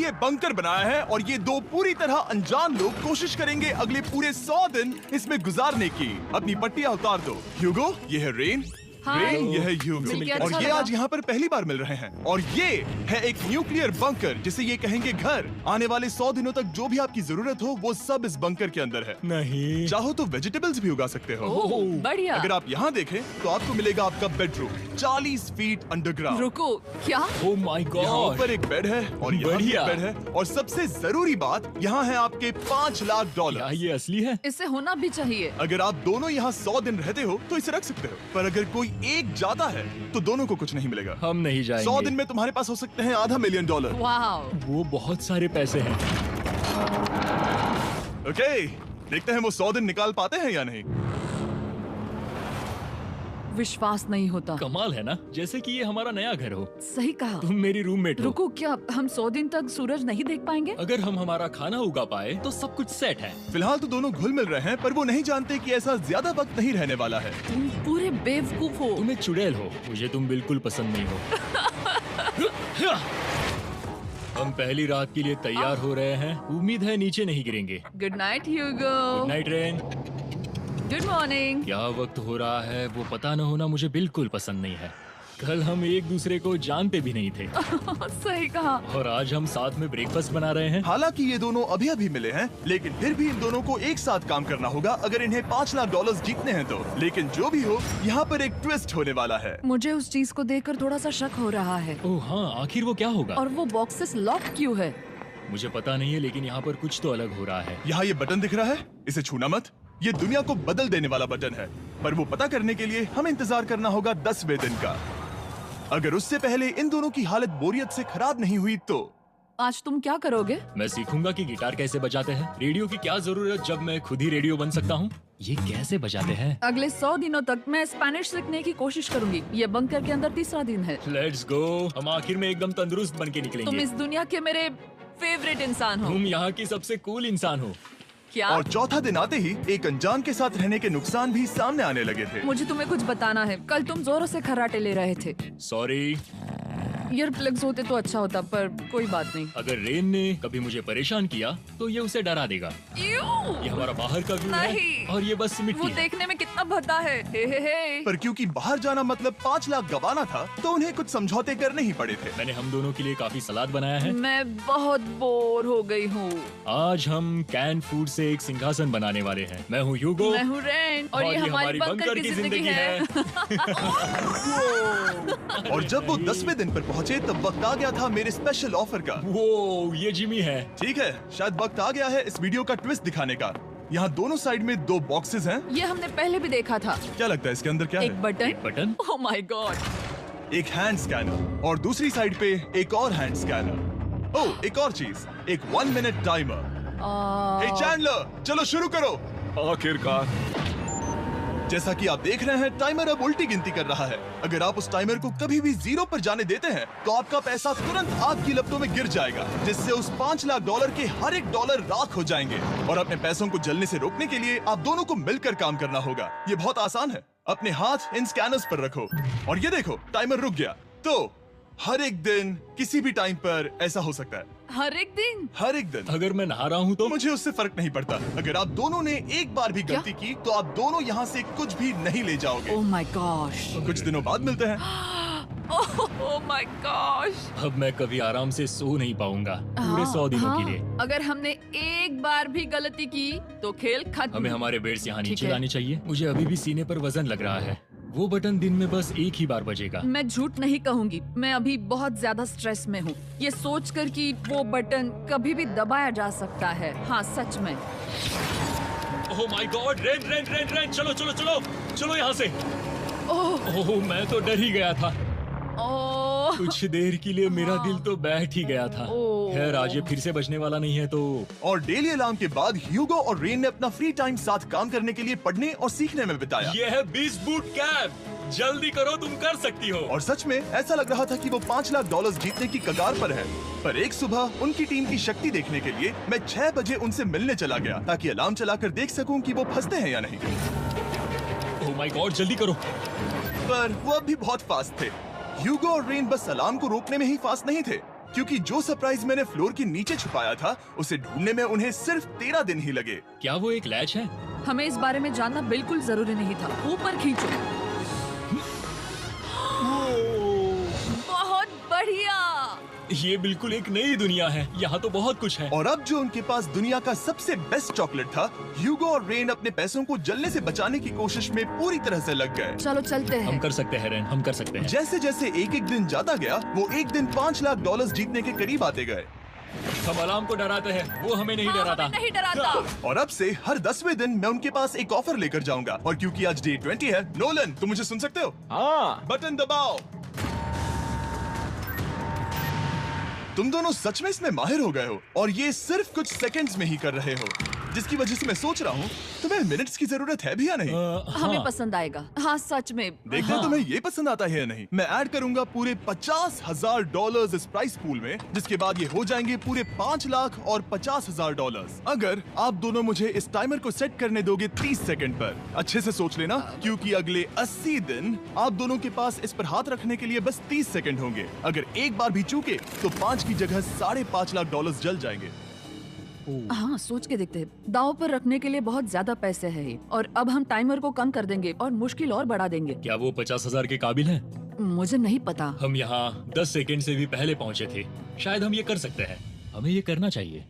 ये बंकर बनाया है और ये दो पूरी तरह अनजान लोग कोशिश करेंगे अगले पूरे 100 दिन इसमें गुजारने की। अपनी पट्टियां उतार दो। ह्यूगो, ये है रेन। रेन, ये है ह्यूगो। और ये आज यहाँ पर पहली बार मिल रहे हैं। और ये है एक न्यूक्लियर बंकर जिसे ये कहेंगे घर। आने वाले 100 दिनों तक जो भी आपकी जरूरत हो वो सब इस बंकर के अंदर है। नहीं, चाहो तो वेजिटेबल्स भी उगा सकते हो। बढ़िया। अगर आप यहाँ देखें तो आपको मिलेगा आपका बेडरूम 40 फीट अंडरग्राउंड। रुको, क्या? ओह माय यहाँ गॉड। ऊपर एक बेड है और यहाँ भी एक बेड है। और सबसे जरूरी बात, यहाँ है आपके $5 लाख। क्या ये असली है? इससे होना भी चाहिए। अगर आप दोनों यहाँ 100 दिन रहते हो तो इसे रख सकते हो, पर अगर कोई एक जाता है तो दोनों को कुछ नहीं मिलेगा। हम नहीं जाएंगे। 100 दिन में तुम्हारे पास हो सकते हैं $500 मिलियन। वाह, वो बहुत सारे पैसे हैं। ओके, देखते हैं वो 100 दिन निकाल पाते हैं या नहीं। विश्वास नहीं होता। कमाल है ना, जैसे कि ये हमारा नया घर हो। सही कहा। तुम मेरी रूममेट हो। रुको, क्या हम 100 दिन तक सूरज नहीं देख पाएंगे? अगर हम हमारा खाना उगा पाए तो सब कुछ सेट है। फिलहाल तो दोनों घुल मिल रहे हैं, पर वो नहीं जानते कि ऐसा ज्यादा वक्त नहीं रहने वाला है। तुम पूरे बेवकूफ हो। तुम एक चुड़ैल हो, मुझे तुम बिल्कुल पसंद नहीं हो। हम पहली रात के लिए तैयार हो रहे हैं। उम्मीद है नीचे नहीं गिरेंगे। Good night Hugo. Good night Rain. Good morning. क्या वक्त हो रहा है वो पता न होना मुझे बिल्कुल पसंद नहीं है। कल हम एक दूसरे को जानते भी नहीं थे सही कहा। और आज हम साथ में ब्रेकफास्ट बना रहे हैं। हालांकि ये दोनों अभी अभी मिले हैं, लेकिन फिर भी इन दोनों को एक साथ काम करना होगा अगर इन्हें $5 लाख जीतने हैं तो। लेकिन जो भी हो, यहाँ पर एक ट्विस्ट होने वाला है। मुझे उस चीज को देखकर थोड़ा सा शक हो रहा है। ओह हाँ, आखिर वो क्या होगा? और वो बॉक्सेस लॉक क्यों है? मुझे पता नहीं है, लेकिन यहाँ पर कुछ तो अलग हो रहा है। यहाँ ये बटन दिख रहा है, इसे छूना मत। ये दुनिया को बदल देने वाला बटन है, पर वो पता करने के लिए हमें इंतजार करना होगा 10वें दिन का। अगर उससे पहले इन दोनों की हालत बोरियत से खराब नहीं हुई तो आज तुम क्या करोगे? मैं सीखूंगा कि गिटार कैसे बजाते हैं। रेडियो की क्या जरूरत जब मैं खुद ही रेडियो बन सकता हूँ। ये कैसे बजाते हैं? अगले 100 दिनों तक मैं स्पेनिश सीखने की कोशिश करूंगी। ये बंकर के अंदर तीसरा दिन है। Let's go. हम आखिर में एकदम तंदुरुस्त बन के तुम निकलेंगे। इस दुनिया के मेरे फेवरेट इंसान हो। तुम यहाँ की सबसे कूल इंसान हो। क्या? और चौथा दिन आते ही एक अनजान के साथ रहने के नुकसान भी सामने आने लगे थे। मुझे तुम्हें कुछ बताना है। कल तुम जोरों से खर्राटे ले रहे थे। सॉरी। ईयर प्लग्स होते तो अच्छा होता, पर कोई बात नहीं। अगर रेन ने कभी मुझे परेशान किया तो ये उसे डरा देगा। ये हमारा बाहर का व्यू है नहीं। और ये बस वो मिट्टी है। देखने में कितना भद्दा है। हे। पर क्योंकि बाहर जाना मतलब 5 लाख गंवाना था, तो उन्हें कुछ समझौते करने ही पड़े थे। मैंने हम दोनों के लिए काफी सलाद बनाया है। मैं बहुत बोर हो गई हूँ। आज हम कैन फूड से एक सिंहासन बनाने वाले हैं। मैं हूँ ह्यूगो। मैं हूँ रेन और ये हमारी बंकर की जिंदगी है। और जब वो 10वें दिन पर पहुंचे तब वक्त आ गया था मेरे स्पेशल ऑफर का। वो ये जिमी है। ठीक है, शायद वक्त आ गया है इस वीडियो का ट्विस्ट दिखाने का। यहाँ दोनों साइड में 2 बॉक्सेस हैं। ये हमने पहले भी देखा था। क्या लगता है इसके अंदर क्या एक है? Button. Button. Oh my God. एक हैंड स्कैनर और दूसरी साइड पे एक और हैंड स्कैनर। ओह, एक और चीज, एक 1 मिनट टाइमर। हे चैंडलर, चलो शुरू करो। आखिरकार। जैसा कि आप देख रहे हैं, टाइमर अब उल्टी गिनती कर रहा है। अगर आप उस टाइमर को कभी भी 0 पर जाने देते हैं तो आपका पैसा तुरंत आग की लपटों में गिर जाएगा, जिससे उस $5 लाख के हर एक डॉलर राख हो जाएंगे। और अपने पैसों को जलने से रोकने के लिए आप दोनों को मिलकर काम करना होगा। ये बहुत आसान है। अपने हाथ इन स्कैनर्स पर रखो और ये देखो, टाइमर रुक गया। तो हर एक दिन किसी भी टाइम पर ऐसा हो सकता है। हर एक दिन? हर एक दिन। अगर मैं नहा रहा हूँ तो मुझे उससे फर्क नहीं पड़ता। अगर आप दोनों ने एक बार भी गलती की तो आप दोनों यहाँ से कुछ भी नहीं ले जाओगे। Oh my gosh. कुछ दिनों बाद मिलते हैं। Oh my gosh. अब मैं कभी आराम से सो नहीं पाऊंगा पूरे 100 दिनों के लिए। अगर हमने एक बार भी गलती की तो खेल खत्म। हमें हमारे बेड से यहाँ ठीक नीचे है। लाने चाहिए। मुझे अभी भी सीने पर वजन लग रहा है। वो बटन दिन में बस एक ही बार बजेगा। मैं झूठ नहीं कहूंगी, मैं अभी बहुत ज्यादा स्ट्रेस में हूँ, ये सोचकर कि वो बटन कभी भी दबाया जा सकता है। हाँ सच में। ओह my God, rain rain rain rain, चलो चलो चलो चलो यहाँ से। ओह मैं तो डर ही गया था। ओह कुछ देर के लिए मेरा दिल तो बैठ ही गया था। ओह। खैर आज ये फिर से बचने वाला नहीं है तो। और डेली अलार्म के बाद ह्यूगो और रेन ने अपना फ्री टाइम साथ काम करने के लिए पढ़ने और सीखने में बिताया। ये है 20 बूट कैप। जल्दी करो, तुम कर सकती हो। और सच में ऐसा लग रहा था कि वो $5 लाख जीतने की कगार पर है। पर एक सुबह उनकी टीम की शक्ति देखने के लिए मैं 6 बजे उनसे मिलने चला गया, ताकि अलार्म चलाकर देख सकूं कि वो फंसते हैं या नहीं। ओह माय गॉड, जल्दी करो। पर वो अब भी बहुत फास्ट थे। ह्यूगो और रेन बस अलार्म को रोकने में ही फास्ट नहीं थे, क्योंकि जो सरप्राइज मैंने फ्लोर के नीचे छुपाया था उसे ढूंढने में उन्हें सिर्फ 13 दिन ही लगे। क्या वो एक लैच है? हमें इस बारे में जानना बिल्कुल जरूरी नहीं था। ऊपर खींचो। बहुत बढ़िया। ये बिल्कुल एक नई दुनिया है। यहाँ तो बहुत कुछ है। और अब जो उनके पास दुनिया का सबसे बेस्ट चॉकलेट था, ह्यूगो और रेन अपने पैसों को जलने से बचाने की कोशिश में पूरी तरह से लग गए। चलो चलते हम हैं। कर सकते हैं रेन, हम कर सकते हैं। जैसे जैसे एक एक दिन जाता गया, वो एक दिन $5 लाख जीतने के करीब आते गए। हम अलार्म को डराते हैं, वो हमें नहीं हाँ, डराता। हमें नहीं डराता। और अब से हर 10वें दिन मैं उनके पास एक ऑफर लेकर जाऊंगा। और क्योंकि आज डे 20 है, नोलन तुम मुझे सुन सकते हो? हाँ। बटन दबाओ। तुम दोनों सच में इसमें माहिर हो गए हो और ये सिर्फ कुछ सेकंड्स में ही कर रहे हो, जिसकी वजह से मैं सोच रहा हूँ तुम्हें मिनट्स की जरूरत है भी या नहीं। हमें हाँ, पसंद आएगा। हाँ सच में। देखते हैं तुम्हें ये पसंद आता है या नहीं। मैं ऐड करूंगा पूरे $50,000 इस प्राइस पूल में, जिसके बाद ये हो जाएंगे पूरे $5,50,000। अगर आप दोनों मुझे इस टाइमर को सेट करने दोगे 30 सेकंड पर। अच्छे से सोच लेना, क्योंकि अगले 80 दिन आप दोनों के पास इस पर हाथ रखने के लिए बस 30 सेकंड होंगे। अगर एक बार भी चूके तो 5 की जगह $5.5 लाख जल जाएंगे। हाँ सोच के देखते हैं। दांव पर रखने के लिए बहुत ज्यादा पैसे है ये। और अब हम टाइमर को कम कर देंगे और मुश्किल और बढ़ा देंगे। क्या वो 50,000 के काबिल हैं? मुझे नहीं पता। हम यहाँ 10 सेकंड से भी पहले पहुँचे थे। शायद हम ये कर सकते हैं। हमें ये करना चाहिए।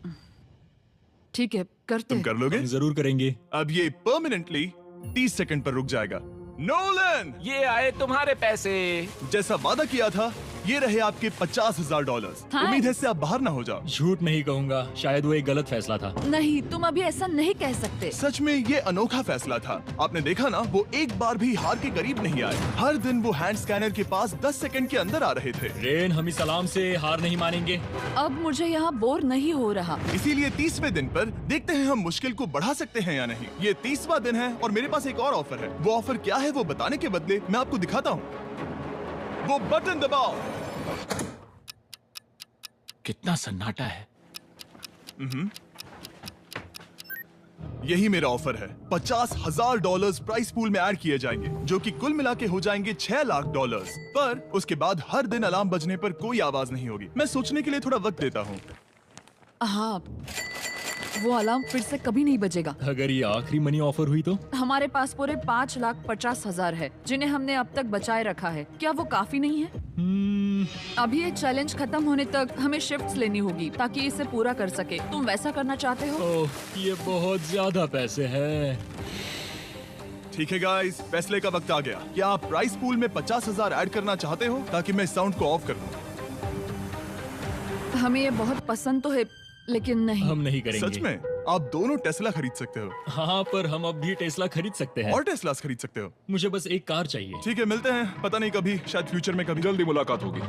ठीक है करते तुम हैं। कर लोगे? हम जरूर करेंगे। अब ये परमानेंटली 30 सेकंड पर रुक जाएगा। नोलन, ये आए तुम्हारे पैसे। जैसा वादा किया था, ये रहे आपके $50,000। हाँ। उम्मीद है इससे आप बाहर ना हो जाओ। झूठ नहीं कहूँगा, शायद वो एक गलत फैसला था। नहीं तुम अभी ऐसा नहीं कह सकते। सच में ये अनोखा फैसला था। आपने देखा ना, वो एक बार भी हार के करीब नहीं आए। हर दिन वो हैंड स्कैनर के पास 10 सेकंड के अंदर आ रहे थे। रेन, हम इस अलार्म से हार नहीं मानेंगे। अब मुझे यहाँ बोर नहीं हो रहा। इसीलिए 30वें दिन पर देखते हैं हम मुश्किल को बढ़ा सकते हैं या नहीं। ये 30वां दिन है और मेरे पास एक और ऑफर है। वो ऑफर क्या है वो बताने के बदले मैं आपको दिखाता हूँ। वो बटन दबाओ। कितना सन्नाटा है। यही मेरा ऑफर है। $50,000 प्राइस पूल में ऐड किए जाएंगे, जो कि कुल मिला के हो जाएंगे $6 लाख। पर उसके बाद हर दिन अलार्म बजने पर कोई आवाज नहीं होगी। मैं सोचने के लिए थोड़ा वक्त देता हूँ। हाँ वो अलार्म फिर से कभी नहीं बजेगा। अगर ये आखिरी मनी ऑफर हुई तो? हमारे पास पूरे $5,50,000 है, जिन्हें हमने अब तक बचाए रखा है। क्या वो काफी नहीं है? अभी ये चैलेंज खत्म होने तक हमें शिफ्ट्स लेनी होगी ताकि इसे पूरा कर सके। तुम वैसा करना चाहते हो? ओह, ये बहुत ज्यादा पैसे हैं। ठीक है गाइस, फैसले का वक्त आ गया। क्या आप प्राइस पूल में 50,000 ऐड करना चाहते हो ताकि मैं साउंड को ऑफ कर दूं? हमें ये बहुत पसंद तो है, लेकिन नहीं। हम नहीं करेंगे। सच में? आप दोनों टेस्ला खरीद सकते हो हाँ, पर हम अब भी टेस्ला खरीद सकते हैं। और टेस्लास खरीद सकते हो। मुझे बस एक कार चाहिए। ठीक है, मिलते हैं। पता नहीं कभी, शायद फ्यूचर में कभी। जल्दी मुलाकात होगी।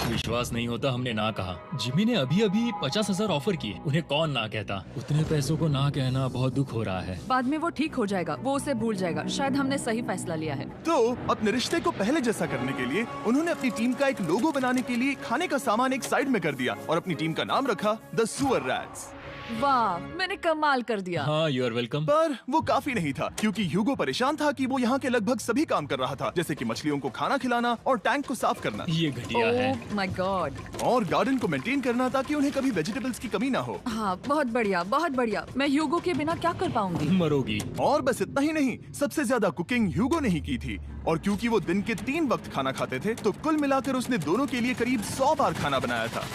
विश्वास नहीं होता, हमने ना कहा। जिमी ने अभी अभी 50,000 ऑफर किए। उन्हें कौन ना कहता। उतने पैसों को ना कहना बहुत दुख हो रहा है। बाद में वो ठीक हो जाएगा, वो उसे भूल जाएगा। शायद हमने सही फैसला लिया है। तो अपने रिश्ते को पहले जैसा करने के लिए उन्होंने अपनी टीम का एक लोगो बनाने के लिए खाने का सामान एक साइड में कर दिया और अपनी टीम का नाम रखा द सुअर रैट्स। वाह, मैंने कमाल कर दिया। हाँ, यू आर वेलकम। पर वो काफी नहीं था, क्योंकि ह्यूगो परेशान था कि वो यहाँ के लगभग सभी काम कर रहा था, जैसे कि मछलियों को खाना खिलाना और टैंक को साफ करना ये घटिया है। ओह माय गॉड। और गार्डन को मेंटेन करना ताकि उन्हें कभी वेजिटेबल्स की कमी ना हो। हाँ बहुत बढ़िया, बहुत बढ़िया। मैं ह्यूगो के बिना क्या कर पाऊंगी? मरोगी। और बस इतना ही नहीं, सबसे ज्यादा कुकिंग ह्यूगो ने ही की थी। और क्योंकि वो दिन के 3 वक्त खाना खाते थे, तो कुल मिलाकर उसने दोनों के लिए करीब 100 बार खाना बनाया था।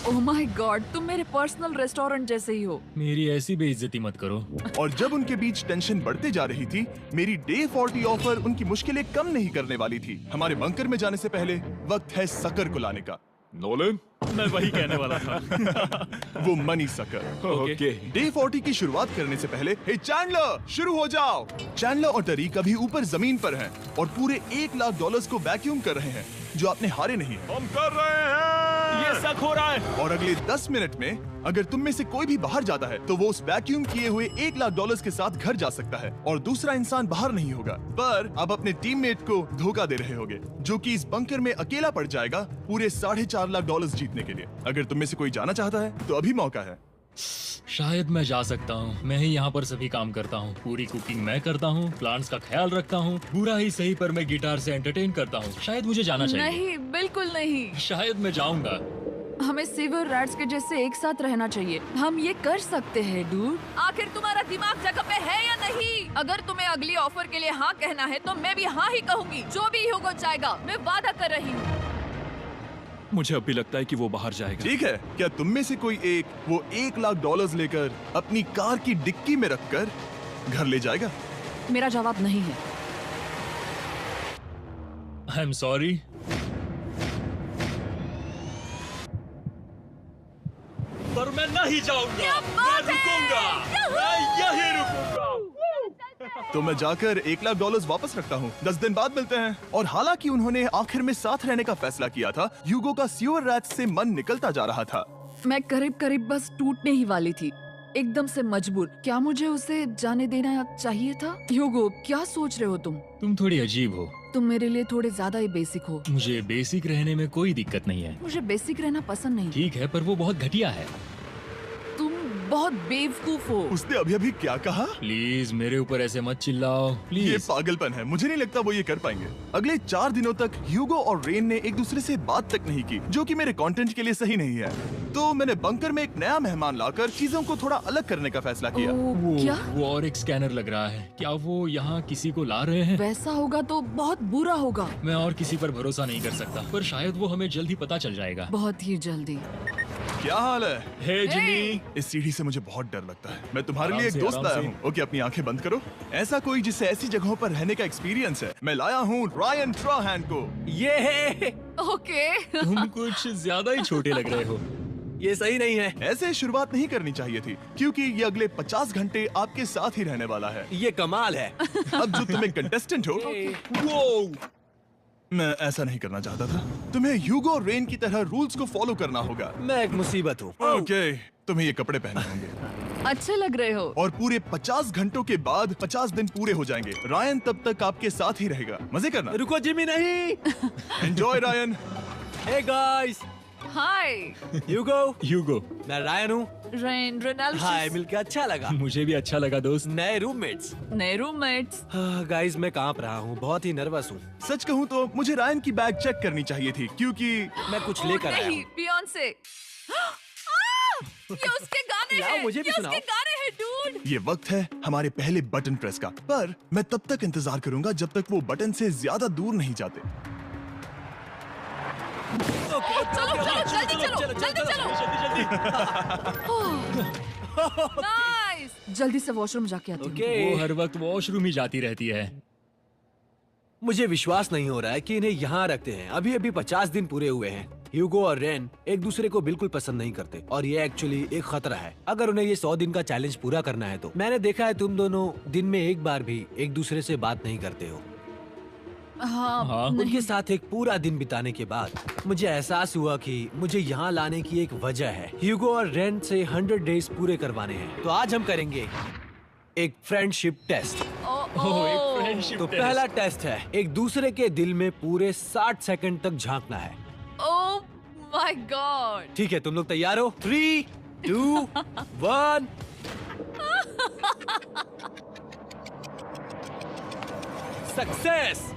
ओह माय गॉड, तुम मेरे पर्सनल रेस्टोरेंट जैसे ही हो। मेरी ऐसी बेइज्जती मत करो। और जब उनके बीच टेंशन बढ़ते जा रही थी, मेरी डे 40 ऑफर उनकी मुश्किलें कम नहीं करने वाली थी। हमारे बंकर में जाने से पहले वक्त है सकर को लाने का। नोलन। मैं वही कहने वाला था। वो मनी सकर। ओके। डे 40 की शुरुआत करने से पहले, हे चैंडलर, शुरू हो जाओ। चैंडलर और टरीक अभी ऊपर जमीन पर हैं और पूरे $1 लाख को वैक्यूम कर रहे हैं, जो आपने हारे नहीं है। हम कर रहे हैं। ये शक हो रहा है। और अगले 10 मिनट में अगर तुम में से कोई भी बाहर जाता है, तो वो उस वैक्यूम किए हुए $1 लाख के साथ घर जा सकता है और दूसरा इंसान बाहर नहीं होगा। पर आप अपने टीममेट को धोखा दे रहे होगे, जो कि इस बंकर में अकेला पड़ जाएगा पूरे $4.5 लाख जीतने के लिए। अगर तुम में से कोई जाना चाहता है, तो अभी मौका है। शायद मैं जा सकता हूँ। मैं ही यहाँ पर सभी काम करता हूँ। पूरी कुकिंग मैं करता हूँ, प्लांट्स का ख्याल रखता हूँ। बुरा ही सही, पर मैं गिटार से एंटरटेन करता हूँ। शायद मुझे जाना चाहिए। नहीं, बिल्कुल नहीं। शायद मैं जाऊंगा। हमें सीवर रैट्स के जैसे एक साथ रहना चाहिए। हम ये कर सकते हैं डूड। आखिर तुम्हारा दिमाग जगह पे है या नहीं? अगर तुम्हें अगली ऑफर के लिए हाँ कहना है तो मैं भी हाँ ही कहूँगी। जो भी ह्यूगो चाहेगा, मैं वादा कर रही हूँ। मुझे अब भी लगता है कि वो बाहर जाएगा। ठीक है, क्या तुम में से कोई एक वो $1 लाख लेकर अपनी कार की डिक्की में रखकर घर ले जाएगा? मेरा जवाब नहीं है। I am sorry. पर मैं नहीं जाऊंगा, मैं रुकूंगा, मैं यहीं रुकूंगा। तो मैं जाकर $1 लाख वापस रखता हूँ। 10 दिन बाद मिलते हैं। और हालांकि उन्होंने आखिर में साथ रहने का फैसला किया था, ह्यूगो का सीवर रैट्स से मन निकलता जा रहा था। मैं करीब करीब बस टूटने ही वाली थी, एकदम से मजबूर। क्या मुझे उसे जाने देना चाहिए था? ह्यूगो, क्या सोच रहे हो तुम? तुम थोड़ी अजीब हो। तुम मेरे लिए थोड़े ज्यादा ही बेसिक हो। मुझे बेसिक रहने में कोई दिक्कत नहीं है। मुझे बेसिक रहना पसंद नहीं। ठीक है, पर वो बहुत घटिया है। तुम बहुत बेवकूफ हो। उसने अभी अभी क्या कहा? प्लीज मेरे ऊपर ऐसे मत चिल्लाओ, ये प्लीज। पागलपन है। मुझे नहीं लगता वो ये कर पाएंगे। अगले 4 दिनों तक ह्यूगो और रेन ने एक दूसरे से बात तक नहीं की, जो कि मेरे कंटेंट के लिए सही नहीं है। तो मैंने बंकर में एक नया मेहमान लाकर चीजों को थोड़ा अलग करने का फैसला किया। ओ, क्या? वो और एक स्कैनर लग रहा है। क्या वो यहाँ किसी को ला रहे हैं? वैसा होगा तो बहुत बुरा होगा। मैं और किसी पर भरोसा नहीं कर सकता, पर शायद वो हमें जल्द ही पता चल जाएगा। बहुत ही जल्दी। क्या हाल है? हे जिमी। इस सीढ़ी से मुझे बहुत डर लगता है। मैं तुम्हारे आराम लिए एक से, दोस्त आराम लाया से। हूँ। ओके, अपनी आंखें बंद करो। ऐसा कोई जिससे ऐसी जगहों पर रहने का एक्सपीरियंस है। मैं लाया हूँ रायन ट्राहैन को। ये है। ओके। तुम कुछ ज्यादा ही छोटे लग रहे हो। ये सही नहीं है। ऐसे शुरुआत नहीं करनी चाहिए थी, क्योंकि ये अगले 50 घंटे आपके साथ ही रहने वाला है। ये कमाल है। अब जो तुम एक कंटेस्टेंट हो, वो मैं ऐसा नहीं करना चाहता था। तुम्हें ह्यूगो और रेन की तरह रूल्स को फॉलो करना होगा। मैं एक मुसीबत हूँ। ओके, तुम्हें ये कपड़े पहनने होंगे। अच्छे लग रहे हो। और पूरे 50 घंटों के बाद 50 दिन पूरे हो जाएंगे। रायन तब तक आपके साथ ही रहेगा। मजे करना। रुको जिमी, नहीं। Enjoy Ryan. हे गाइस, हाय ह्यूगो। ह्यूगो। मैं रायन हूँ। रेनाल्ड। हाय, मिलकर अच्छा लगा। मुझे भी अच्छा लगा दोस्त। नए रूममेट्स। नए रूममेट्स। गाइस, मैं कांप रहा हूँ, बहुत ही नर्वस हूँ। सच कहूँ तो मुझे रायन की बैग चेक करनी चाहिए थी, क्योंकि मैं कुछ लेकर आया नहीं, हूँ। बियॉन्से। ये उसके गाने लाओ, हैं। मुझे भी ये सुनाओ। उसके गाने हैं डूड। ये वक्त है हमारे पहले बटन प्रेस का। पर मैं तब तक इंतजार करूंगा जब तक वो बटन से ज्यादा दूर नहीं जाते। चलो जल्दी चलो। नाइस। जल्दी से वॉशरूम जाके आती हूँ। वो हर वक्त वॉशरूम ही जाती रहती है। मुझे विश्वास नहीं हो रहा है कि इन्हें यहाँ रखते हैं। अभी अभी 50 दिन पूरे हुए हैं। ह्यूगो और रेन एक दूसरे को बिल्कुल पसंद नहीं करते और ये एक्चुअली एक खतरा है। अगर उन्हें ये 100 दिन का चैलेंज पूरा करना है तो। मैंने देखा है तुम दोनों दिन में एक बार भी एक दूसरे से बात नहीं करते हो। हाँ, उनके साथ एक पूरा दिन बिताने के बाद मुझे एहसास हुआ कि मुझे यहाँ लाने की एक वजह है। ह्यूगो और रेन से 100 डेज पूरे करवाने हैं। तो आज हम करेंगे एक फ्रेंडशिप टेस्ट। एक फ्रेंडशिप तो पहला टेस्ट है, एक दूसरे के दिल में पूरे 60 सेकंड तक झांकना है। ओह माय गॉड। ठीक है, तुम लोग तैयार हो? 3, 2, 1। सक्सेस।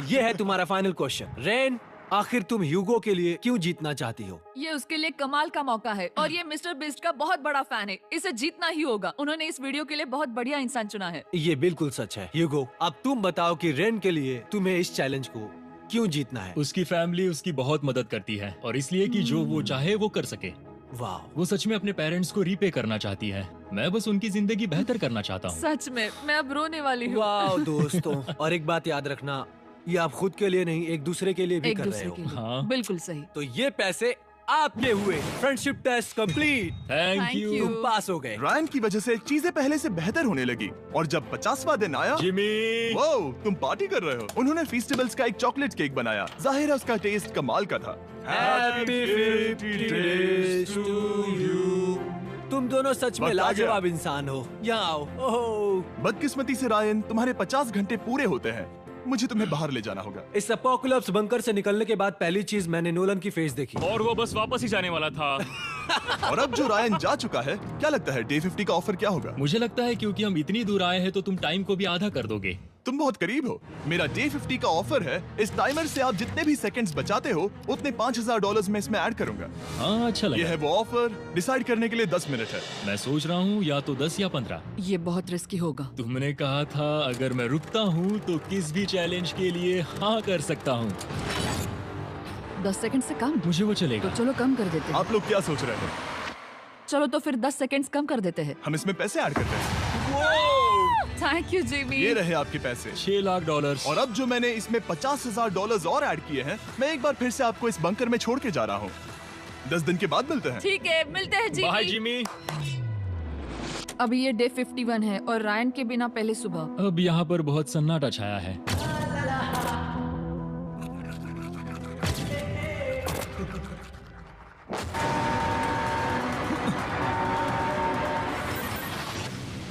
ये है तुम्हारा फाइनल क्वेश्चन। रेन, आखिर तुम ह्यूगो के लिए क्यों जीतना चाहती हो? ये उसके लिए कमाल का मौका है और ये मिस्टर बीस्ट का बहुत बड़ा फैन है। इसे जीतना ही होगा। उन्होंने इस वीडियो के लिए बहुत बढ़िया इंसान चुना है। ये बिल्कुल सच है। ह्यूगो, अब तुम बताओ कि रेन के लिए तुम्हें इस चैलेंज को क्यों जीतना है? उसकी फैमिली उसकी बहुत मदद करती है और इसलिए कि जो वो चाहे वो कर सके। वाह, वो सच में अपने पेरेंट्स को रीपे करना चाहती है। मैं बस उनकी जिंदगी बेहतर करना चाहता हूँ। सच में मैं अब रोने वाली हूँ। वाह दोस्तों। और एक बात याद रखना, ये आप खुद के लिए नहीं, एक दूसरे के लिए भी एक कर रहे दूसरे हो। के लिए। हाँ। बिल्कुल सही। तो ये पैसे आपके हुए। Friendship test complete. Thank Thank you you। तुम पास हो गए। रायन की वजह से चीजें पहले से बेहतर होने लगी। और जब 50वां दिन आया, जिमी। वो तुम पार्टी कर रहे हो। उन्होंने फीस्टेबल्स का एक चॉकलेट केक बनाया। जाहिर है उसका टेस्ट कमाल का था। Happy 50 days to you। तुम दोनों सच में वक्त आ गया। लाजवाब इंसान हो। यहाँ आओ। ओह, बदकिस्मती से रायन, तुम्हारे 50 घंटे पूरे होते हैं। मुझे तुम्हें बाहर ले जाना होगा। इस अपोकलिप्स बंकर से निकलने के बाद पहली चीज मैंने नोलन की फेस देखी। और वो बस वापस ही जाने वाला था। और अब जो रायन जा चुका है, क्या लगता है डे 50 का ऑफर क्या होगा? मुझे लगता है क्योंकि हम इतनी दूर आए हैं तो तुम टाइम को भी आधा कर दोगे। तुम बहुत करीब हो। मेरा डे 50 का ऑफर है। इस टाइमर से आप जितने भी सेकंड्स बचाते हो उतने $5000 में इसमें ऐड करूंगा। हाँ, अच्छा ये लगा। है वो ऑफर। डिसाइड करने के लिए 10 मिनट है। मैं सोच रहा हूँ या तो 10 या 15। ये बहुत रिस्की होगा। तुमने कहा था अगर मैं रुकता हूँ तो किस भी चैलेंज के लिए हाँ कर सकता हूँ। 10 सेकंड से कम? मुझे वो तो चलेगा। चलो कम कर देते हैं। आप लोग क्या सोच रहे हैं? चलो तो फिर 10 सेकंड्स कम कर देते हैं। हम इसमें पैसे ऐड करते हैं। Thank you Jimmy. ये रहे आपके पैसे। $6 लाख। और अब जो मैंने इसमें $50,000 और ऐड किए हैं, मैं एक बार फिर से आपको इस बंकर में छोड़ के जा रहा हूँ। 10 दिन के बाद मिलते हैं। ठीक है, मिलते हैं बाय जिमी। जिमी। अभी ये डे 51 है और रायन के बिना पहले सुबह। अब यहाँ पर बहुत सन्नाटा छाया है।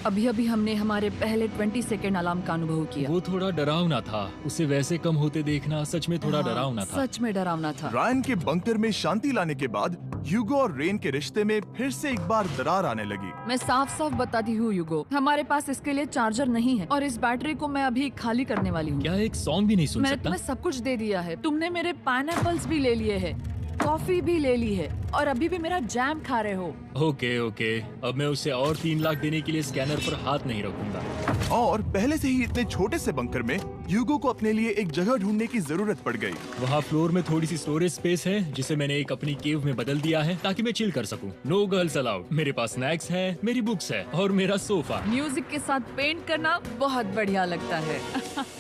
अभी अभी हमने हमारे पहले 20 सेकंड अलार्म का अनुभव किया। वो थोड़ा डरावना था। उसे वैसे कम होते देखना सच में थोड़ा डरावना था। सच में डरावना था। रायन के बंकर में शांति लाने के बाद ह्यूगो और रेन के रिश्ते में फिर से एक बार दरार आने लगी। मैं साफ साफ बताती हूँ यूगो, हमारे पास इसके लिए चार्जर नहीं है और इस बैटरी को मैं अभी खाली करने वाली हूँ। क्या एक सॉन्ग भी नहीं सुन मैंने सकता? तुम्हें सब कुछ दे दिया है। तुमने मेरे पाइनएप्पल्स भी ले लिए हैं, कॉफी भी ले ली है और अभी भी मेरा जैम खा रहे हो। ओके ओके, अब मैं उसे और 3 लाख देने के लिए स्कैनर पर हाथ नहीं रखूंगा। और पहले से ही इतने छोटे से बंकर में ह्यूगो को अपने लिए एक जगह ढूंढने की जरूरत पड़ गई। वहाँ फ्लोर में थोड़ी सी स्टोरेज स्पेस है जिसे मैंने एक अपनी केव में बदल दिया है ताकि मैं चिल कर सकूं। No girls allowed. मेरे पास स्नैक्स है, मेरी बुक्स है और मेरा सोफा। म्यूजिक के साथ पेंट करना बहुत बढ़िया लगता है।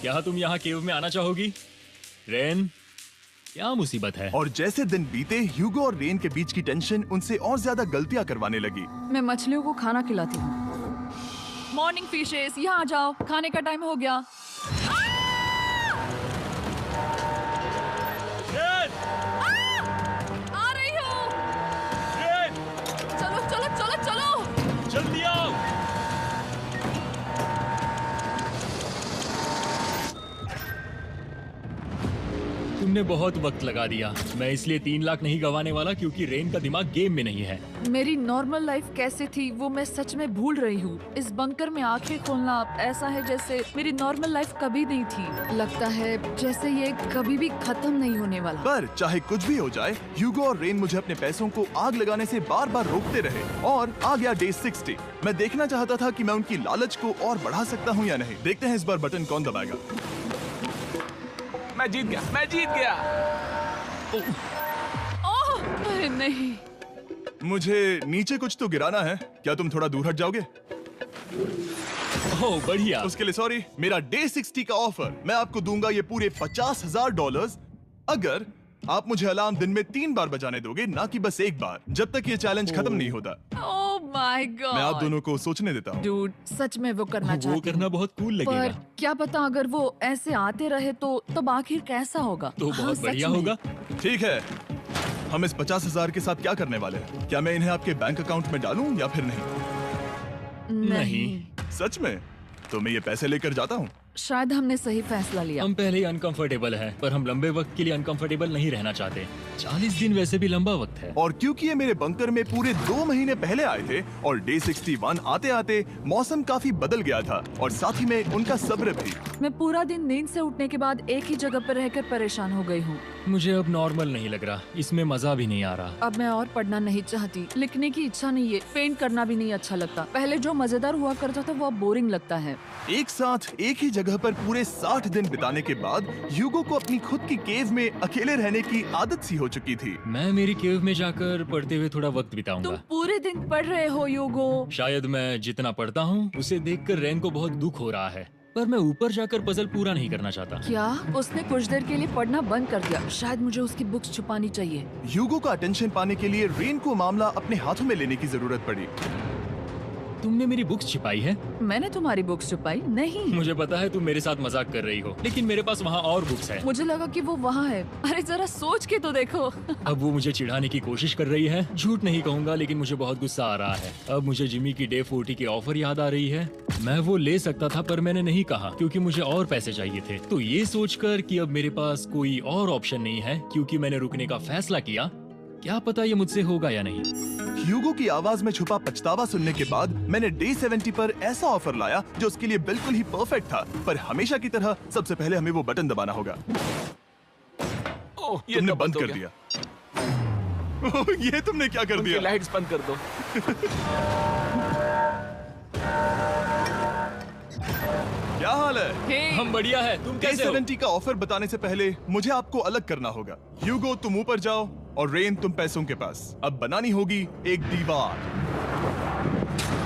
क्या तुम यहाँ केव में आना चाहोगी? रेन, क्या मुसीबत है? और जैसे दिन बीते, ह्यूगो और रेन के बीच की टेंशन उनसे और ज्यादा गलतियां करवाने लगी। मैं मछलियों को खाना खिलाती हूँ। मॉर्निंग फिशेस, यहाँ आ जाओ, खाने का टाइम हो गया। आ रही हूँ। चलो चलो चलो चलो। जल्दी आओ। तुमने बहुत वक्त लगा दिया। मैं इसलिए 3 लाख नहीं गंवाने वाला क्योंकि रेन का दिमाग गेम में नहीं है। मेरी नॉर्मल लाइफ कैसे थी वो मैं सच में भूल रही हूँ। इस बंकर में आंखें खोलना ऐसा है जैसे मेरी नॉर्मल लाइफ कभी नहीं थी। लगता है जैसे ये कभी भी खत्म नहीं होने वाला। पर चाहे कुछ भी हो जाए, ह्यूगो और रेन मुझे अपने पैसों को आग लगाने से बार बार रोकते रहे। और आ गया डे 60। मैं देखना चाहता था कि मैं उनकी लालच को और बढ़ा सकता हूँ या नहीं। देखते हैं इस बार बटन कौन दबाएगा। मैं जीत गया। ओह अरे नहीं। मुझे नीचे कुछ तो गिराना है। क्या तुम थोड़ा दूर हट जाओगे? ओह बढ़िया। उसके लिए सॉरी। मेरा डे 60 का ऑफर, मैं आपको दूंगा ये पूरे $50,000 अगर आप मुझे अलार्म दिन में 3 बार बजाने दोगे, ना कि बस एक बार, जब तक ये चैलेंज खत्म नहीं होता। ओह माय गॉड। मैं आप दोनों को सोचने देता हूँ। डूड, सच में वो करना वो चाहती करना हूँ। बहुत कूल पर लगेगा। क्या पता अगर वो ऐसे आते रहे तो तब आखिर कैसा होगा। तो हाँ, बहुत सच बढ़िया में। होगा। ठीक है, हम इस 50,000 के साथ क्या करने वाले हैं? क्या मैं इन्हें आपके बैंक अकाउंट में डालूं या फिर नहीं? नहीं। सच में? तो मैं ये पैसे लेकर जाता हूँ। शायद हमने सही फैसला लिया। हम पहले ही अनकंफर्टेबल हैं, पर हम लंबे वक्त के लिए अनकंफर्टेबल नहीं रहना चाहते। 40 दिन वैसे भी लंबा वक्त है। और क्योंकि ये मेरे बंकर में पूरे 2 महीने पहले आए थे और डे 61 आते आते मौसम काफी बदल गया था और साथ ही में उनका सब्र भी। मैं पूरा दिन नींद से उठने के बाद एक ही जगह पर रहकर परेशान हो गई हूँ। मुझे अब नॉर्मल नहीं लग रहा। इसमें मजा भी नहीं आ रहा। अब मैं और पढ़ना नहीं चाहती, लिखने की इच्छा नहीं है, पेंट करना भी नहीं अच्छा लगता। पहले जो मजेदार हुआ करता था वो अब बोरिंग लगता है। एक साथ एक ही जगह पर पूरे 60 दिन बिताने के बाद ह्यूगो को अपनी खुद की केव में अकेले रहने की आदत सी हो चुकी थी। मैं मेरी केव में जाकर पढ़ते हुए थोड़ा वक्त तुम बिताऊंगा। पूरे दिन पढ़ रहे हो यूगो। शायद मैं जितना पढ़ता हूँ उसे देखकर रेन को बहुत दुख हो रहा है, पर मैं ऊपर जाकर पजल पूरा नहीं करना चाहता। क्या उसने कुछ देर के लिए पढ़ना बंद कर दिया? शायद मुझे उसकी बुक्स छुपानी चाहिए। ह्यूगो का अटेंशन पाने के लिए रेन को मामला अपने हाथों में लेने की जरूरत पड़ी। तुमने मेरी बुक्स छिपाई है? मैंने तुम्हारी बुक्स छुपाई नहीं। मुझे पता है तुम मेरे साथ मजाक कर रही हो, लेकिन मेरे पास वहाँ और बुक्स हैं। मुझे लगा कि वो वहाँ है। अरे जरा सोच के तो देखो। अब वो मुझे चिढ़ाने की कोशिश कर रही है। झूठ नहीं कहूंगा, लेकिन मुझे बहुत गुस्सा आ रहा है। अब मुझे जिमी की डे 40 की ऑफर याद आ रही है। मैं वो ले सकता था पर मैंने नहीं कहा क्योंकि मुझे और पैसे चाहिए थे। तो ये सोचकर कि अब मेरे पास कोई और ऑप्शन नहीं है क्योंकि मैंने रुकने का फैसला किया, क्या पता ये मुझसे होगा या नहीं। ह्यूगो की आवाज में छुपा पछतावा सुनने के बाद मैंने डे 70 पर ऐसा ऑफर लाया जो उसके लिए बिल्कुल ही परफेक्ट था। पर हमेशा की तरह सबसे पहले हमें वो बटन दबाना होगा। ओह, ये तुमने तो बंद हो कर गया। दिया। ये तुमने क्या कर उनकी दिया? लाइट्स बंद कर दो। क्या हाल है? हे, हम बढ़िया है, तुम डे कैसे हो? 70 का ऑफर बताने से पहले मुझे आपको अलग करना होगा। ह्यूगो तुम ऊपर जाओ और रेन तुम पैसों के पास। अब बनानी होगी एक दीवार।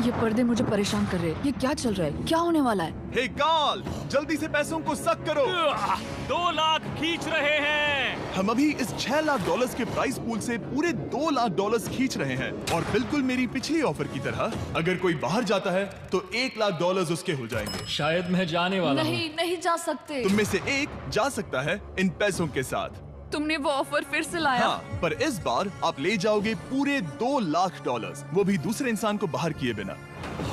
ये पर्दे मुझे परेशान कर रहे हैं। ये क्या चल रहा है? क्या होने वाला है? हे कार्ल, जल्दी से पैसों को सक करो। 2 लाख खींच रहे हैं। हम अभी इस $6 लाख के प्राइस पूल से पूरे $2 लाख खींच रहे हैं और बिल्कुल मेरी पिछली ऑफर की तरह अगर कोई बाहर जाता है तो $1 लाख उसके हो जाएंगे। शायद मैं जाने वाला हूँ। नहीं जा सकते। तुम में से एक जा सकता है इन पैसों के साथ। तुमने वो ऑफर फिर से लाया? हाँ, पर इस बार आप ले जाओगे पूरे $2 लाख, वो भी दूसरे इंसान को बाहर किए बिना।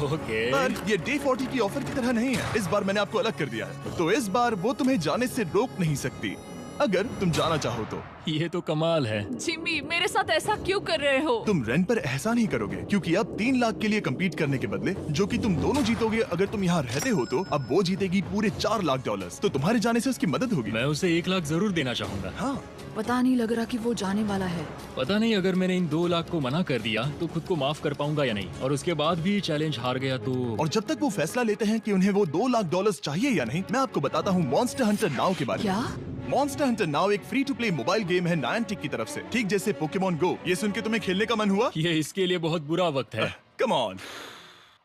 ओके। पर ये डे 40 की ऑफर की तरह नहीं है। इस बार मैंने आपको अलग कर दिया है, तो इस बार वो तुम्हें जाने से रोक नहीं सकती अगर तुम जाना चाहो तो। ये तो कमाल है। जिमी, मेरे साथ ऐसा क्यों कर रहे हो? तुम रेंट पर एहसान नहीं करोगे क्योंकि अब 3 लाख के लिए कम्पीट करने के बदले जो कि तुम दोनों जीतोगे अगर तुम यहाँ रहते हो तो अब वो जीतेगी पूरे $4 लाख। तो तुम्हारे जाने से उसकी मदद होगी। मैं उसे 1 लाख जरूर देना चाहूंगा। हाँ, पता नहीं लग रहा कि वो जाने वाला है। पता नहीं अगर मैंने इन 2 लाख को मना कर दिया तो खुद को माफ कर पाऊंगा या नहीं, और उसके बाद भी चैलेंज हार गया तो। और जब तक वो फैसला लेते हैं कि उन्हें वो $2 लाख चाहिए या नहीं, मैं आपको बताता हूँ मॉन्स्टर हंटर नाउ के बारे में। क्या? मॉन्स्टर हंटर नाउ एक free to play mobile game है नायंटिक की तरफ से, ठीक जैसे पोकेमोन गो। ये सुन के तुम्हें खेलने का मन हुआ? ये इसके लिए बहुत बुरा वक्त है। Come on.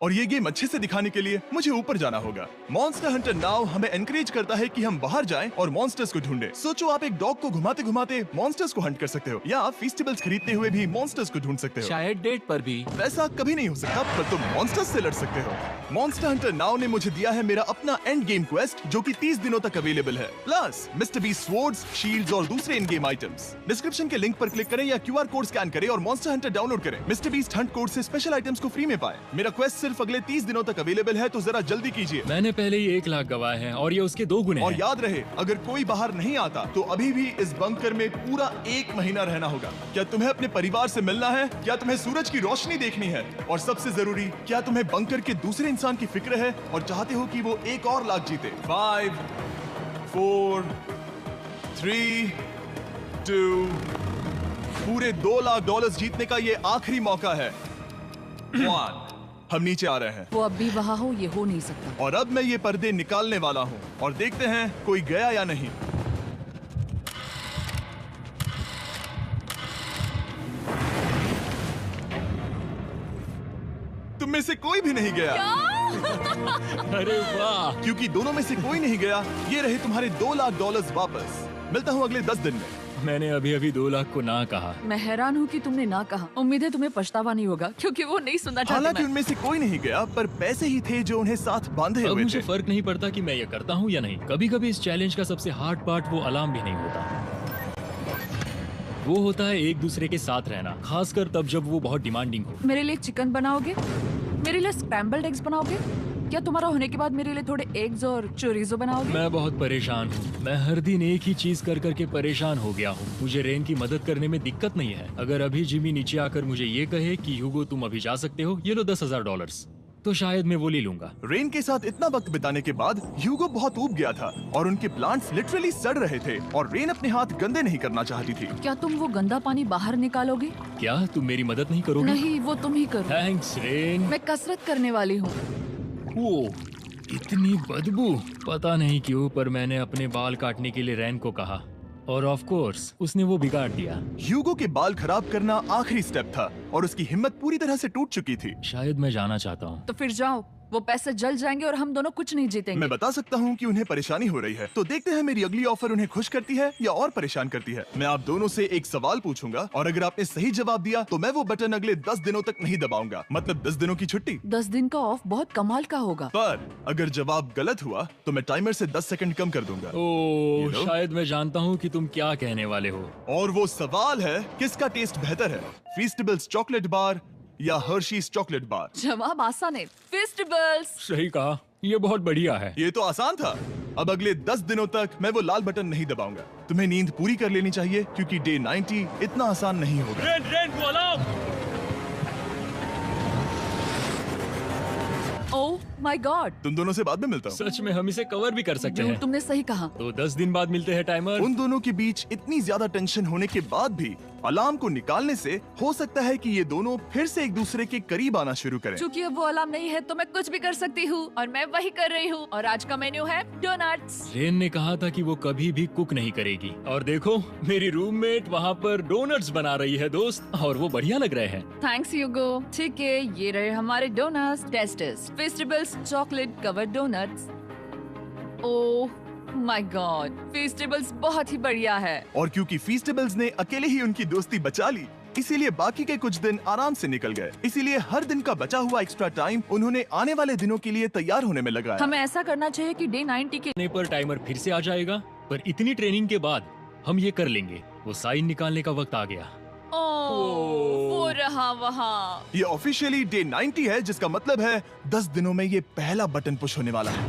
और ये गेम अच्छे से दिखाने के लिए मुझे ऊपर जाना होगा। मॉन्स्टर हंटर नाउ हमें एनकरेज करता है कि हम बाहर जाएं और मॉन्स्टर्स को ढूंढें। सोचो आप एक डॉग को घुमाते घुमाते मॉन्स्टर्स को हंट कर सकते हो, या आप फेस्टिवल्स खरीदते हुए भी मॉन्स्टर्स को ढूंढ सकते हो। शायद डेट पर भी। वैसा कभी नहीं हो सकता, पर तुम मॉन्स्टर्स से लड़ सकते हो। मॉन्स्टर हंटर नाउ ने मुझे दिया है मेरा अपना एंड गेम क्वेस्ट जो कि 30 दिनों तक अवेलेबल है, plus mister beast swords, shields और दूसरे इन गेम आइटम्स। डिस्क्रिप्शन के लिंक पर क्लिक करें या QR कोड स्कैन करें और मॉन्स्टर हंटर डाउनलोड करें। मिस्टर बीस्ट हंट कोड से स्पेशल आइटम्स को फ्री में पाएं। मेरा क्वेस्ट सिर्फ अगले 30 दिनों तक अवेलेबल है, तो जरा जल्दी कीजिए। मैंने पहले ही 1 लाख गवाए हैं और ये उसके 2 गुने और हैं। याद रहे, अगर कोई बाहर नहीं आता तो अभी भी इस बंकर में पूरा 1 महीना रहना होगा। क्या तुम्हें अपने परिवार से मिलना है? क्या तुम्हें सूरज की रोशनी देखनी है? और सबसे जरूरी, क्या तुम्हें बंकर के दूसरे इंसान की फिक्र है और चाहते हो कि वो एक और लाख जीते? 5, 4, 3, 2, पूरे $2 लाख जीतने का ये आखिरी मौका है। 1, हम नीचे आ रहे हैं वो अब भी वहाँ हो, ये हो नहीं सकता। और अब मैं ये पर्दे निकालने वाला हूँ और देखते हैं कोई गया या नहीं। तुम में से कोई भी नहीं गया। अरे वाह। क्योंकि दोनों में से कोई नहीं गया, ये रहे तुम्हारे $2 लाख वापस। मिलता हूँ अगले 10 दिन में। मैंने अभी अभी 2 लाख को ना कहा। मैं हैरान हूँ कि तुमने ना कहा। उम्मीद है तुम्हें पछतावा नहीं होगा क्योंकि वो नहीं सुनना चाहते। हालांकि मैं। उनमें से कोई नहीं गया, पर पैसे ही थे जो उन्हें साथ बांधे अब हुए मुझे थे। फर्क नहीं पड़ता कि मैं ये करता हूँ या नहीं। कभी कभी इस चैलेंज का सबसे हार्ड पार्ट वो अलार्म भी नहीं होता, वो होता है एक दूसरे के साथ रहना, खासकर तब जब वो बहुत डिमांडिंग हो। मेरे लिए चिकन बनाओगे? मेरे लिए स्क्रैम्बल्ड एग्स बनाओगे? क्या तुम्हारा होने के बाद मेरे लिए थोड़े एग्स और चोरिजो बनाओगे? मैं बहुत परेशान हूँ। मैं हर दिन एक ही चीज कर करके परेशान हो गया हूँ। मुझे रेन की मदद करने में दिक्कत नहीं है। अगर अभी जिमी नीचे आकर मुझे ये कहे कि ह्यूगो तुम अभी जा सकते हो, ये लो $10,000, तो शायद मैं वो ले लूंगा। रेन के साथ इतना वक्त बिताने के बाद ह्यूगो बहुत ऊब गया था और उनके प्लांट्स लिटरली सड़ रहे थे और रेन अपने हाथ गंदे नहीं करना चाहती थी। क्या तुम वो गंदा पानी बाहर निकालोगे? क्या तुम मेरी मदद नहीं करोगे? नहीं, वो तुम ही करो। Thanks rain. मैं कसरत करने वाली हूँ। वो इतनी बदबू। पता नहीं क्यों, पर मैंने अपने बाल काटने के लिए रैन को कहा और ऑफ कोर्स उसने वो बिगाड़ दिया। ह्यूगो के बाल खराब करना आखिरी स्टेप था और उसकी हिम्मत पूरी तरह से टूट चुकी थी। शायद मैं जाना चाहता हूँ। तो फिर जाओ, वो पैसे जल जाएंगे और हम दोनों कुछ नहीं जीतेंगे। मैं बता सकता हूँ कि उन्हें परेशानी हो रही है, तो देखते हैं मेरी अगली ऑफर उन्हें खुश करती है या और परेशान करती है। मैं आप दोनों से एक सवाल पूछूंगा और अगर आपने सही जवाब दिया तो मैं वो बटन अगले 10 दिनों तक नहीं दबाऊंगा, मतलब 10 दिनों की छुट्टी। 10 दिन का ऑफ बहुत कमाल का होगा। पर अगर जवाब गलत हुआ तो मैं टाइमर से 10 सेकंड कम कर दूंगा। ओह, You know? शायद मैं जानता हूँ कि तुम क्या कहने वाले हो। और वो सवाल है, किसका टेस्ट बेहतर है, फीस्टेबल्स चॉकलेट बार या हर्शीज चॉकलेट बार? जवाब आसान है, फेस्टिवल्स। सही कहा, ये बहुत बढ़िया है। ये तो आसान था। अब अगले 10 दिनों तक मैं वो लाल बटन नहीं दबाऊंगा। तुम्हें नींद पूरी कर लेनी चाहिए क्योंकि डे 90 इतना आसान नहीं होगा। रेन रेन वो अलार्म। ओह माय गॉड, तुम दोनों से बाद में मिलता हूँ। सच में हम इसे कवर भी कर सकते हैं। तुमने सही कहा। तो 10 दिन बाद मिलते हैं टाइमर। उन दोनों के बीच इतनी ज्यादा टेंशन होने के बाद भी अलार्म को निकालने से हो सकता है कि ये दोनों फिर से एक दूसरे के करीब आना शुरू करें। क्योंकि अब वो अलार्म नहीं है तो मैं कुछ भी कर सकती हूँ और मैं वही कर रही हूँ। और आज का मेन्यू है डोनट्स। रेन ने कहा था कि वो कभी भी कुक नहीं करेगी और देखो मेरी रूममेट वहाँ पर डोनट्स बना रही है दोस्त, और वो बढ़िया लग रहे हैं। Thanks Hugo. ठीक है, ये रहे हमारे donuts. Testers, festivals chocolate covered donuts. Oh my god, festivals बहुत ही बढ़िया है। और क्योंकि फीस्टेबल्स ने अकेले ही उनकी दोस्ती बचा ली, इसीलिए बाकी के कुछ दिन आराम से निकल गए। इसीलिए हर दिन का बचा हुआ एक्स्ट्रा टाइम उन्होंने आने वाले दिनों के लिए तैयार होने में लगाया। हमें ऐसा करना चाहिए कि डे 90 के ने पर टाइमर फिर से आ जाएगा, पर इतनी ट्रेनिंग के बाद हम ये कर लेंगे। वो साइन निकालने का वक्त आ गया। वो रहा वहाँ। ये ऑफिशियली डे 90 है, जिसका मतलब है 10 दिनों में ये पहला बटन पुश होने वाला है।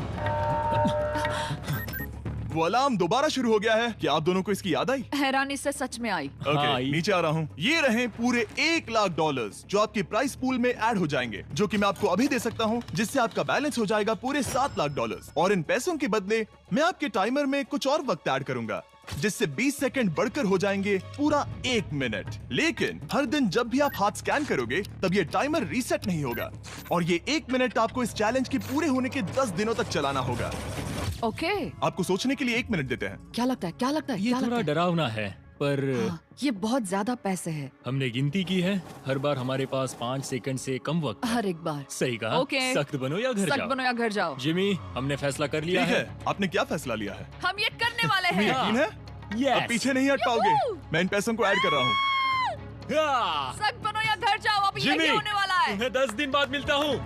वो अलार्म दोबारा शुरू हो गया है। क्या आप दोनों को इसकी याद आई? हैरानी से सच में आई। ओके, हाँ, नीचे आ रहा हूँ। ये रहे पूरे $1,00,000 जो आपके प्राइस पूल में ऐड हो जाएंगे, जो कि मैं आपको अभी दे सकता हूँ, जिससे आपका बैलेंस हो जाएगा पूरे $7,00,000। और इन पैसों के बदले मैं आपके टाइमर में कुछ और वक्त ऐड करूंगा, जिससे 20 सेकंड बढ़कर हो जाएंगे पूरा 1 मिनट। लेकिन हर दिन जब भी आप हाथ स्कैन करोगे तब ये टाइमर रीसेट नहीं होगा, और ये 1 मिनट आपको इस चैलेंज के पूरे होने के 10 दिनों तक चलाना होगा। ओके, आपको सोचने के लिए 1 मिनट देते हैं। क्या लगता है, क्या लगता है, ये क्या थोड़ा लगता है? डरावना है, पर हाँ, ये बहुत ज्यादा पैसे है हमने गिनती की है, हर बार हमारे पास 5 सेकंड से कम वक्त है। हर एक बार। सही कहा। ओके। सख्त बनो या घर सख्त जाओ। बनो या घर जाओ। जिमी, हमने फैसला कर लिया ठीक है। है, आपने क्या फैसला लिया है? हम ये करने वाले तुम्हें हैं। यकीन है? Yes. अब पीछे नहीं हट पाओगे। यूहू! मैं इन पैसों को ऐड कर रहा हूँ। हाँ। सख्त बनो या घर जाओ, अभी जिमी, यही होने वाला है। तुम्हें 10 दिन बाद मिलता हूँ।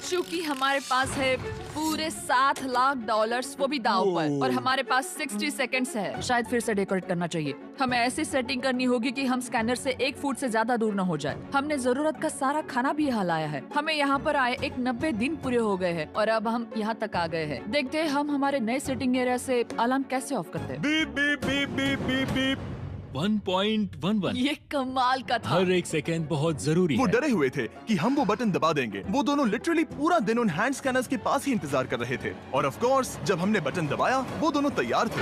चूंकि हमारे पास है पूरे $7,00,000 वो भी दाव पर, और हमारे पास 60 सेकंड्स है। शायद फिर से डेकोरेट करना चाहिए। हमें ऐसी सेटिंग करनी होगी कि हम स्कैनर से 1 फुट से ज्यादा दूर न हो जाए। हमने जरूरत का सारा खाना भी यहाँ लाया है। हमें यहाँ पर आए 90 दिन पूरे हो गए हैं और अब हम यहाँ तक आ गए हैं। देखते हैं हम हमारे नए सेटिंग एरिया से अलार्म कैसे ऑफ करते हैं। Beep beep beep beep beep beep. 1.11। ये कमाल का था। हर एक सेकंड बहुत जरूरी वो है। डरे हुए थे कि हम वो बटन दबा देंगे। वो दोनों लिटरली पूरा दिन उन हैंड स्कैनर्स के पास ही इंतजार कर रहे थे। और ऑफ कोर्स जब हमने बटन दबाया वो दोनों तैयार थे।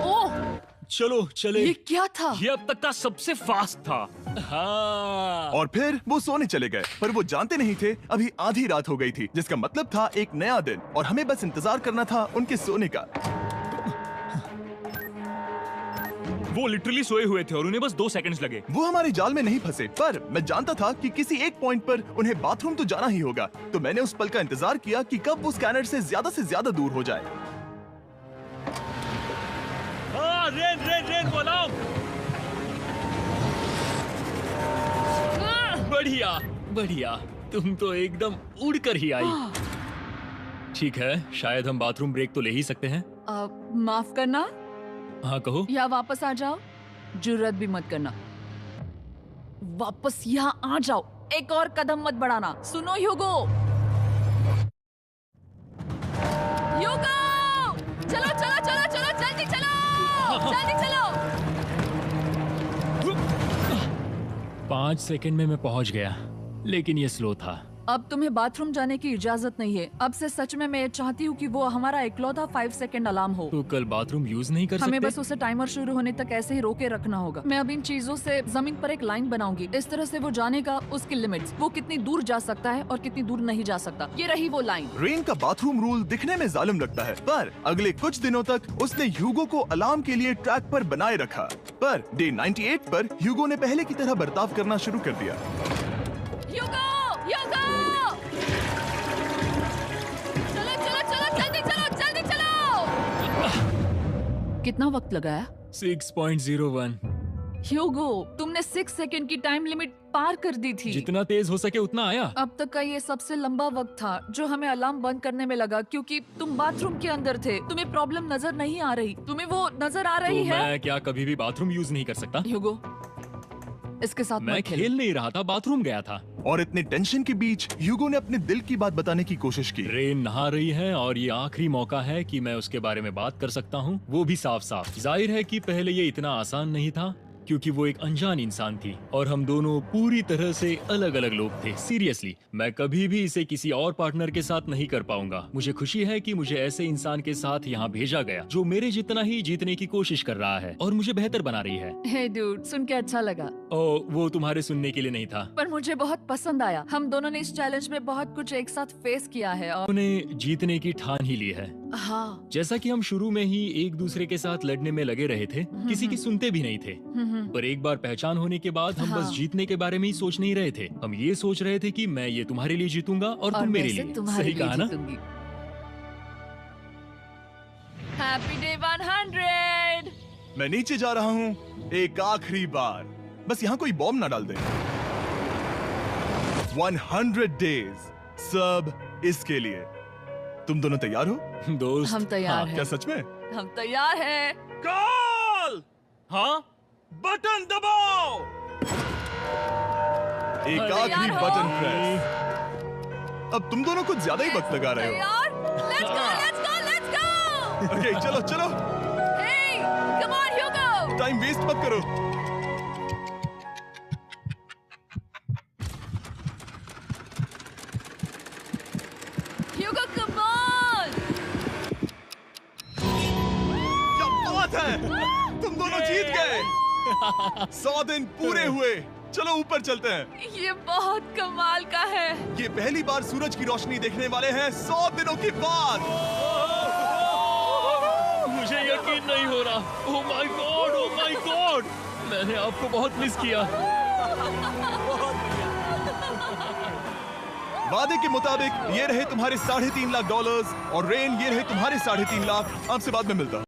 ओह, चलो चले। ये क्या था? ये अब तक का सबसे फास्ट था। हाँ। और फिर वो सोने चले गए, पर वो जानते नहीं थे अभी आधी रात हो गई थी, जिसका मतलब था एक नया दिन, और हमें बस इंतजार करना था उनके सोने का। वो लिटरली सोए हुए थे और उन्हें बस 2 सेकंड्स लगे। वो हमारे जाल में नहीं फंसे, पर मैं जानता था कि किसी एक पॉइंट पर उन्हें बाथरूम तो जाना ही होगा। तो मैंने उस पल का इंतजार किया कि कब वो स्कैनर से ज्यादा दूर हो जाए। हाँ, रेन रेन रेन वो अलार्म। बढ़िया बढ़िया, तुम तो एकदम उड़कर ही आई। ठीक है, शायद हम बाथरूम ब्रेक तो ले ही सकते हैं। माफ करना हाँ कहो। या वापस आ जाओ, जुर्रत भी मत करना। वापस यहाँ आ जाओ, एक और कदम मत बढ़ाना। सुनो ह्यूगो, ह्यूगो, चलो चलो चलो चलो, जल्दी चलो, जल्दी चलो। 5 सेकंड में मैं पहुंच गया, लेकिन ये स्लो था। अब तुम्हें बाथरूम जाने की इजाजत नहीं है। अब से सच में मैं चाहती हूँ कि वो हमारा इकलौता 5 सेकंड अलार्म हो। तो कल बाथरूम यूज नहीं कर हमें सकते? बस उसे टाइमर शुरू होने तक ऐसे ही रोके रखना होगा। मैं अब इन चीजों से जमीन पर एक लाइन बनाऊंगी। इस तरह से वो जानेगा उसकी लिमिट्स, वो कितनी दूर जा सकता है और कितनी दूर नहीं जा सकता। ये रही वो लाइन। रेन का बाथरूम रूल दिखने में जालिम लगता है, पर अगले कुछ दिनों तक उसने ह्यूगो को अलार्म के लिए ट्रैक पर बनाए रखा। पर डे 98 पर ह्यूगो ने पहले की तरह बर्ताव करना शुरू कर दिया। ह्यूगो, ह्यूगो! चलो चलो चलो, जल्दी चलो, जल्दी चलो! कितना वक्त लगाया? 6.01। ह्यूगो, तुमने 6 सेकंड की टाइम लिमिट पार कर दी थी। जितना तेज हो सके उतना आया। अब तक का ये सबसे लंबा वक्त था जो हमें अलार्म बंद करने में लगा, क्योंकि तुम बाथरूम के अंदर थे। तुम्हें प्रॉब्लम नजर नहीं आ रही। तुम्हें वो नजर आ तो रही है? मैं क्या कभी भी बाथरूम यूज नहीं कर सकता? ह्यूगो, इसके साथ मैं मत खेलो। खेल नहीं रहा था, बाथरूम गया था। और इतने टेंशन के बीच ह्यूगो ने अपने दिल की बात बताने की कोशिश की। रेन नहा रही है और ये आखिरी मौका है कि मैं उसके बारे में बात कर सकता हूँ, वो भी साफ साफ। जाहिर है कि पहले ये इतना आसान नहीं था क्योंकि वो एक अनजान इंसान थी और हम दोनों पूरी तरह से अलग अलग लोग थे। सीरियसली, मैं कभी भी इसे किसी और पार्टनर के साथ नहीं कर पाऊंगा। मुझे खुशी है कि मुझे ऐसे इंसान के साथ यहाँ भेजा गया जो मेरे जितना ही जीतने की कोशिश कर रहा है और मुझे बेहतर बना रही है। हे डूड, सुन के अच्छा लगा, ओ, वो तुम्हारे सुनने के लिए नहीं था। पर मुझे बहुत पसंद आया। हम दोनों ने इस चैलेंज में बहुत कुछ एक साथ फेस किया है और उन्हें जीतने की ठान ही ली है। हाँ। जैसा कि हम शुरू में ही एक दूसरे के साथ लड़ने में लगे रहे थे, किसी की सुनते भी नहीं थे। पर एक बार पहचान होने के बाद हम हाँ। बस जीतने के बारे में ही सोच नहीं रहे थे। हम ये सोच रहे थे कि मैं ये तुम्हारे लिए जीतूंगा और तुम मेरे मैं लिए। तुम्हारे सही लिए कहा ना? जीतूंगी। Happy day 100। मैं नीचे जा रहा हूँ एक आखिरी बार, बस यहाँ कोई बॉम्ब ना डाल दे। 100 डेज, सब इसके लिए। तुम दोनों तैयार हो? दोस्त, हम तैयार हाँ, हैं। क्या सच में? हम तैयार हैं। कॉल। हाँ, बटन दबाओ। एक अरे आखिरी यार हो। Button press. अब तुम दोनों कुछ ज्यादा ही वक्त लगा रहे हो। तैयार? Let's go, let's go, let's go! Okay, चलो चलो, Hey, come on, Hugo! Time waste मत करो। Hugo, come on! क्या बात है, तुम दोनों जीत गए। 100 दिन पूरे हुए। चलो ऊपर चलते हैं। ये बहुत कमाल का है। ये पहली बार सूरज की रोशनी देखने वाले हैं 100 दिनों के बाद। मुझे यकीन नहीं हो रहा। ओह my God, oh my God, मैंने आपको बहुत मिस किया। वादे के मुताबिक ये रहे तुम्हारे $3.5 लाख और रेन ये रहे तुम्हारे 3.5 लाख। आपसे बाद में मिलता हूं।